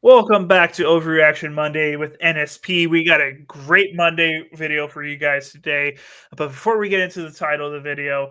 Welcome back to Overreaction Monday with NSP. We got a great Monday video for you guys today. But before we get into the title of the video,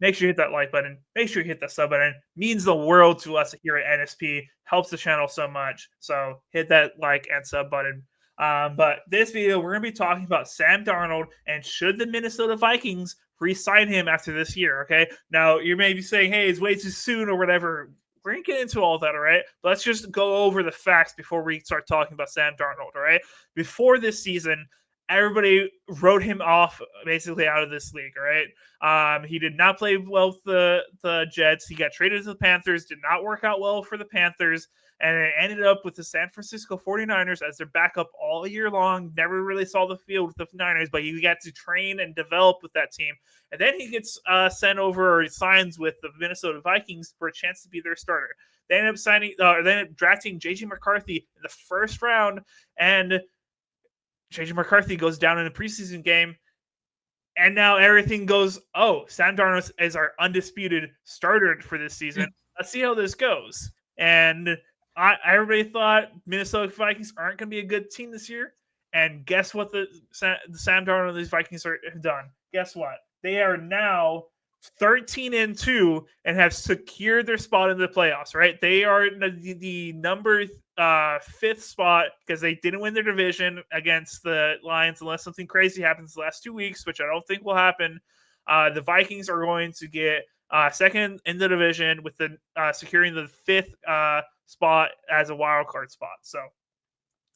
make sure you hit that like button. Make sure you hit that sub button. It means the world to us here at NSP. Helps the channel so much. So hit that like and sub button. But this video, we're going to be talking about Sam Darnold and should the Minnesota Vikings re-sign him after this year. Okay. Now you may be saying, "Hey, it's way too soon" or whatever. We're gonna get into all that, all right? But let's just go over the facts before we start talking about Sam Darnold, all right? Before this season, everybody wrote him off basically out of this league, all right? He did not play well with the Jets. He got traded to the Panthers, did not work out well for the Panthers, and it ended up with the San Francisco 49ers as their backup all year long. Never really saw the field with the Niners, but he got to train and develop with that team. And then he gets sent over or signs with the Minnesota Vikings for a chance to be their starter. They end up drafting JJ McCarthy in the first round, and JJ McCarthy goes down in a preseason game. And now everything goes, Sam Darnold is our undisputed starter for this season. Let's see how this goes. And everybody thought Minnesota Vikings aren't going to be a good team this year. And guess what the Sam Darnold and these Vikings have done? Guess what? They are now 13-2 and have secured their spot in the playoffs, right? They are the number fifth spot because they didn't win their division against the Lions unless something crazy happens the last 2 weeks, which I don't think will happen. The Vikings are going to get second in the division with the securing the fifth spot as a wild card spot. So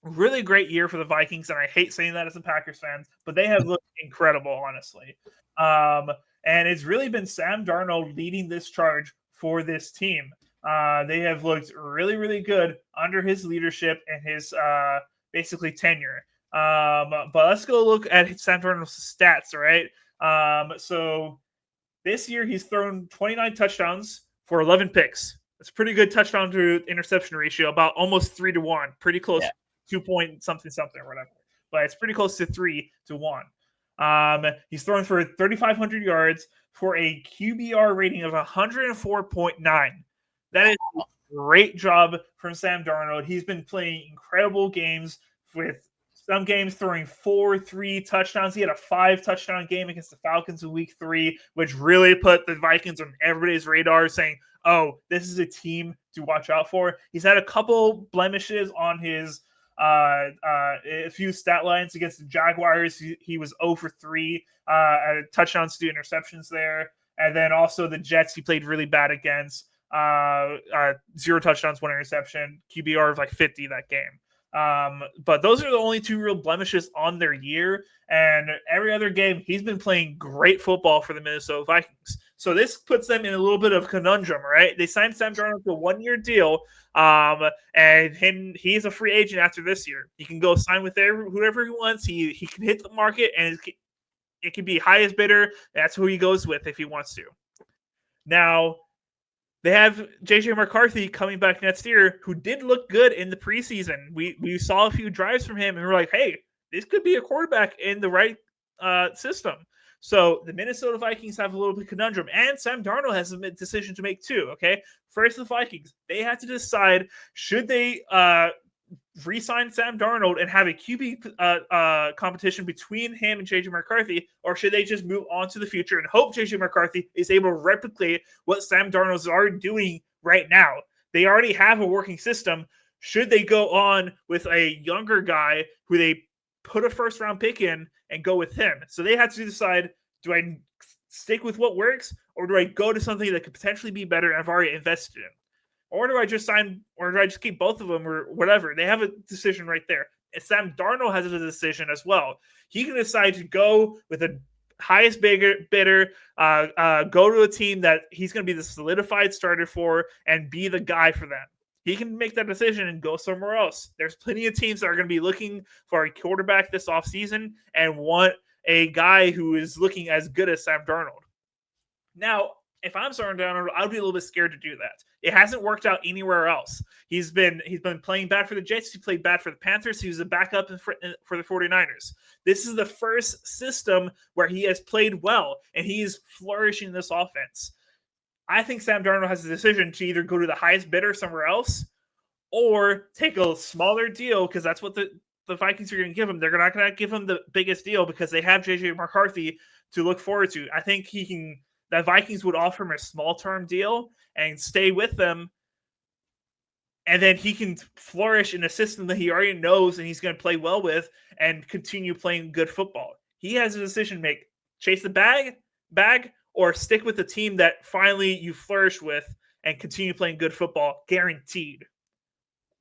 really great year for the Vikings, and I hate saying that as a Packers fan, but they have looked incredible, honestly. And it's really been Sam Darnold leading this charge for this team. They have looked really, really good under his leadership and his basically tenure. But let's go look at Sam Darnold's stats, all right? So this year he's thrown 29 touchdowns for 11 picks. That's a pretty good touchdown to interception ratio, about almost 3-1, pretty close. Yeah. 2 point something or whatever, but it's pretty close to 3-1. He's thrown for 3,500 yards for a QBR rating of 104.9. That is a great job from Sam Darnold. He's been playing incredible games, with some games throwing 4-3 touchdowns. He had a 5-touchdown game against the Falcons in week 3, which really put the Vikings on everybody's radar, saying, this is a team to watch out for. He's had a couple blemishes on his a few stat lines against the Jaguars. He was 0 for 3 touchdowns to interceptions there. And then also the Jets he played really bad against. 0 touchdowns, 1 interception, QBR of like 50 that game. But those are the only 2 real blemishes on their year. And every other game, he's been playing great football for the Minnesota Vikings. So this puts them in a little bit of conundrum, right? They signed Sam Darnold to a 1-year deal, and he's a free agent after this year. He can go sign with whoever he wants. He can hit the market, and it can be highest bidder. That's who he goes with if he wants to. Now, they have JJ McCarthy coming back next year, who did look good in the preseason. We saw a few drives from him, and we're like, hey, this could be a quarterback in the right system. So the Minnesota Vikings have a little bit of conundrum, and Sam Darnold has a decision to make too, okay? First, the Vikings, they have to decide, should they re-sign Sam Darnold and have a QB competition between him and JJ McCarthy, or should they just move on to the future and hope JJ McCarthy is able to replicate what Sam Darnold is already doing right now? They already have a working system. Should they go on with a younger guy who they put a first-round pick in and go with him? So they have to decide, do I stick with what works, or do I go to something that could potentially be better and I've already invested in? Or do I just sign, or do I just keep both of them, or whatever? They have a decision right there. And Sam Darnold has a decision as well. He can decide to go with the highest bidder, go to a team that he's going to be the solidified starter for and be the guy for them. He can make that decision and go somewhere else. There's plenty of teams that are going to be looking for a quarterback this offseason and want a guy who is looking as good as Sam Darnold. Now, if I'm Sam Darnold, I would be a little bit scared to do that. It hasn't worked out anywhere else. He's been playing bad for the Jets. He played bad for the Panthers. He was a backup for the 49ers. This is the first system where he has played well, and he is flourishing in this offense. I think Sam Darnold has a decision to either go to the highest bidder somewhere else or take a smaller deal because that's what the Vikings are going to give him. They're not going to give him the biggest deal because they have JJ McCarthy to look forward to. I think the Vikings would offer him a small term deal and stay with them. And then he can flourish in a system that he already knows and he's going to play well with and continue playing good football. He has a decision to make: chase the bag, or stick with the team that finally you flourish with and continue playing good football, guaranteed.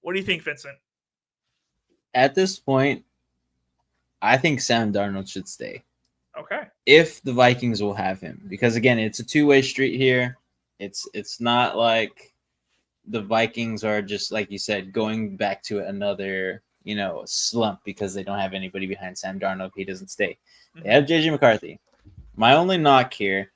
What do you think, Vincent? At this point, I think Sam Darnold should stay. Okay. If the Vikings will have him. Because, again, it's a two-way street here. It's not like the Vikings are just, like you said, going back to another, slump because they don't have anybody behind Sam Darnold if he doesn't stay. Mm-hmm. They have JJ McCarthy. My only knock here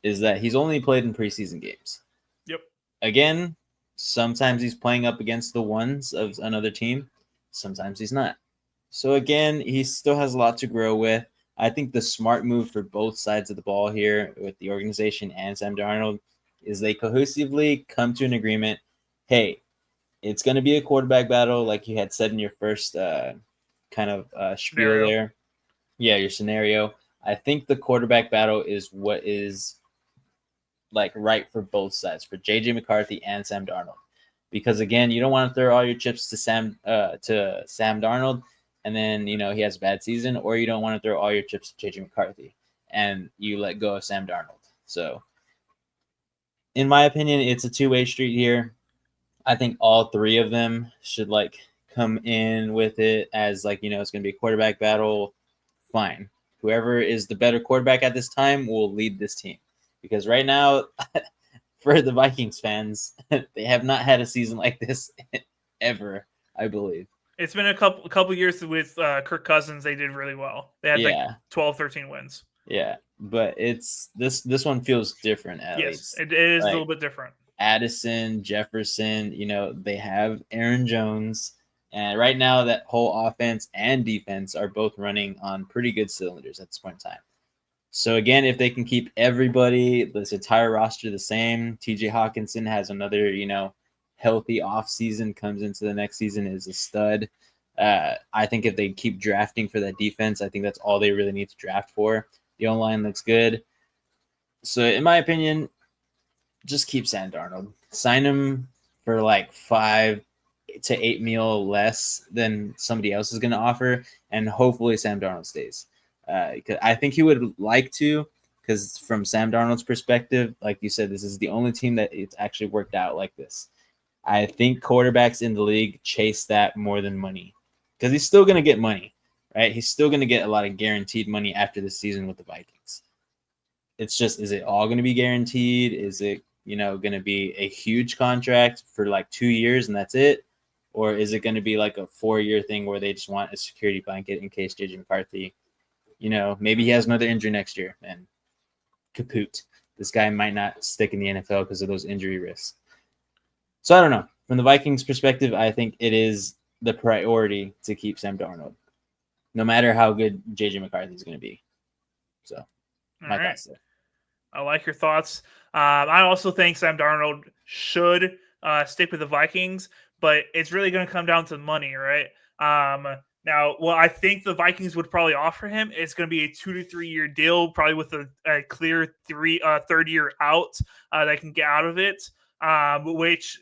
is that he's only played in preseason games. Yep. Again, sometimes he's playing up against the ones of another team. Sometimes he's not. So, again, he still has a lot to grow with. I think the smart move for both sides of the ball here with the organization and Sam Darnold is they cohesively come to an agreement. Hey, it's going to be a quarterback battle like you had said in your first spiel scenario there. Yeah, your scenario. I think the quarterback battle is what is right for both sides, for JJ McCarthy and Sam Darnold. Because, again, you don't want to throw all your chips to Sam Darnold and then, he has a bad season, or you don't want to throw all your chips to JJ McCarthy and you let go of Sam Darnold. So, in my opinion, it's a two-way street here. I think all three of them should, come in with it as, it's going to be a quarterback battle. Fine. Whoever is the better quarterback at this time will lead this team. Because right now, for the Vikings fans, they have not had a season like this ever, I believe. It's been a couple years with Kirk Cousins. They did really well. They had 12, 13 wins. Yeah, but it's this one feels different at least. Yes, it is a little bit different. Addison, Jefferson, they have Aaron Jones. And right now that whole offense and defense are both running on pretty good cylinders at this point in time. So, again, if they can keep everybody, this entire roster the same, TJ Hawkinson has another, healthy offseason, comes into the next season, is a stud. I think if they keep drafting for that defense, I think that's all they really need to draft for. The O-line looks good. So, in my opinion, just keep Sam Darnold. Sign him for 5 to 8 mil less than somebody else is going to offer, and hopefully Sam Darnold stays. Because I think he would like to, because from Sam Darnold's perspective, like you said, this is the only team that it's actually worked out like this. I think quarterbacks in the league chase that more than money, because he's still going to get money, right? He's still going to get a lot of guaranteed money after the season with the Vikings. It's just, is it all going to be guaranteed? Is it, going to be a huge contract for 2 years and that's it? Or is it going to be a 4-year thing where they just want a security blanket in case JJ McCarthy, maybe he has another injury next year and kaput. This guy might not stick in the NFL because of those injury risks. So I don't know. From the Vikings perspective, I think it is the priority to keep Sam Darnold, no matter how good JJ McCarthy is going to be. So my thoughts there. I like your thoughts. I also think Sam Darnold should stick with the Vikings, but it's really going to come down to money, right? Now, what I think the Vikings would probably offer him is going to be a 2 to 3 year deal, probably with a clear third year out that can get out of it, which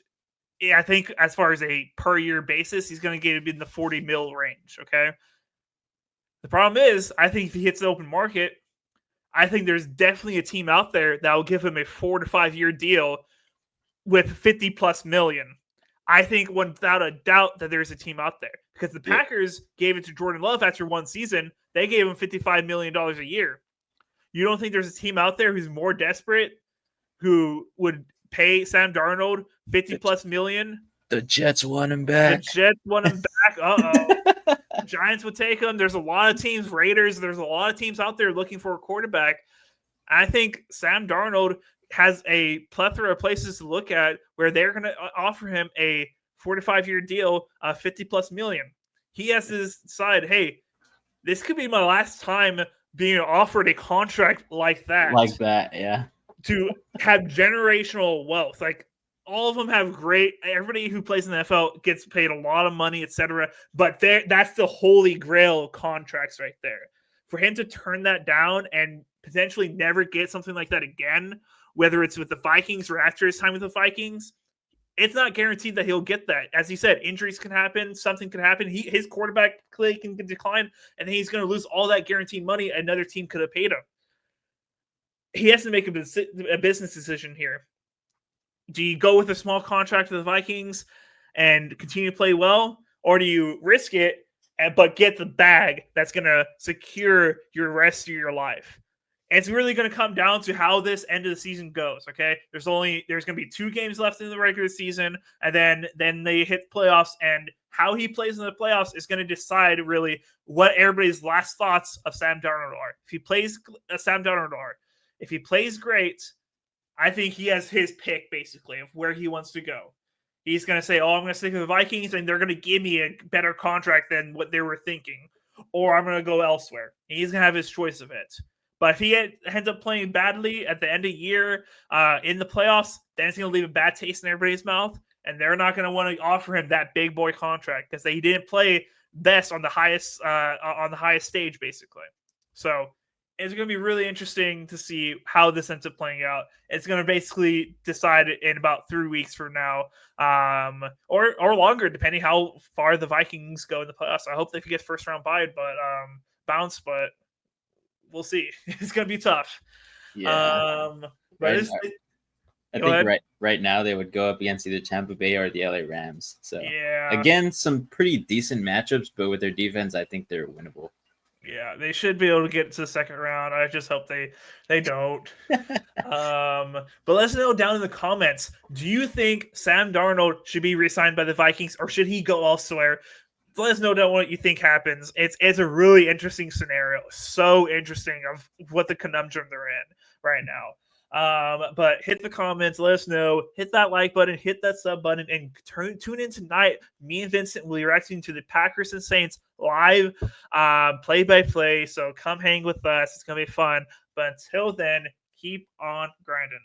I think as far as a per year basis, he's going to get in the 40 mil range, okay? The problem is, I think if he hits the open market, I think there's definitely a team out there that will give him a 4 to 5 year deal with 50 plus million. I think without a doubt that there's a team out there, because the Packers gave it to Jordan Love after one season. They gave him $55 million a year. You don't think there's a team out there who's more desperate, who would pay Sam Darnold 50 plus million? The Jets want him back. The Jets want him back. Uh-oh. Giants would take him. There's a lot of teams, Raiders. There's a lot of teams out there looking for a quarterback. I think Sam Darnold has a plethora of places to look at where they're going to offer him a 4 to 5 year deal, 50 plus million. He has to decide, hey, this could be my last time being offered a contract like that. Like that, yeah. To have generational wealth. all of them have great. Everybody who plays in the NFL gets paid a lot of money, etc. But that's the holy grail of contracts right there. For him to turn that down and potentially never get something like that again, whether it's with the Vikings or after his time with the Vikings, it's not guaranteed that he'll get that. As he said, injuries can happen, something can happen. His quarterback play can decline, and then he's going to lose all that guaranteed money another team could have paid him. He has to make a business decision here. Do you go with a small contract to the Vikings and continue to play well, or do you risk it but get the bag that's going to secure your rest of your life? And it's really going to come down to how this end of the season goes. Okay, there's going to be 2 games left in the regular season, and then they hit playoffs, and how he plays in the playoffs is going to decide really what everybody's last thoughts of Sam Darnold are. If he plays Sam Darnold if he plays great, I think he has his pick basically of where he wants to go. He's going to say, "Oh, I'm going to stick with the Vikings, and they're going to give me a better contract than what they were thinking, or I'm going to go elsewhere." And he's going to have his choice of it. But if he ends up playing badly at the end of the year in the playoffs, then it's going to leave a bad taste in everybody's mouth, and they're not going to want to offer him that big boy contract because he didn't play best on the highest stage, basically. So it's going to be really interesting to see how this ends up playing out. It's going to basically decide in about 3 weeks from now, or longer, depending how far the Vikings go in the playoffs. I hope they get first round bye, bounce, but we'll see. It's going to be tough. Yeah. But I think right now they would go up against either Tampa Bay or the LA Rams. So yeah, again, some pretty decent matchups, but with their defense, I think they're winnable. Yeah, they should be able to get to the second round. I just hope they don't. But let us know down in the comments. Do you think Sam Darnold should be re-signed by the Vikings, or should he go elsewhere? Let us know down what you think happens. It's a really interesting scenario. So interesting of what the conundrum they're in right now. But hit the comments, let us know, hit that like button, hit that sub button, and tune in tonight. Me and Vincent will be reacting to the Packers and Saints live, play by play. So come hang with us. It's gonna be fun. But until then, keep on grinding.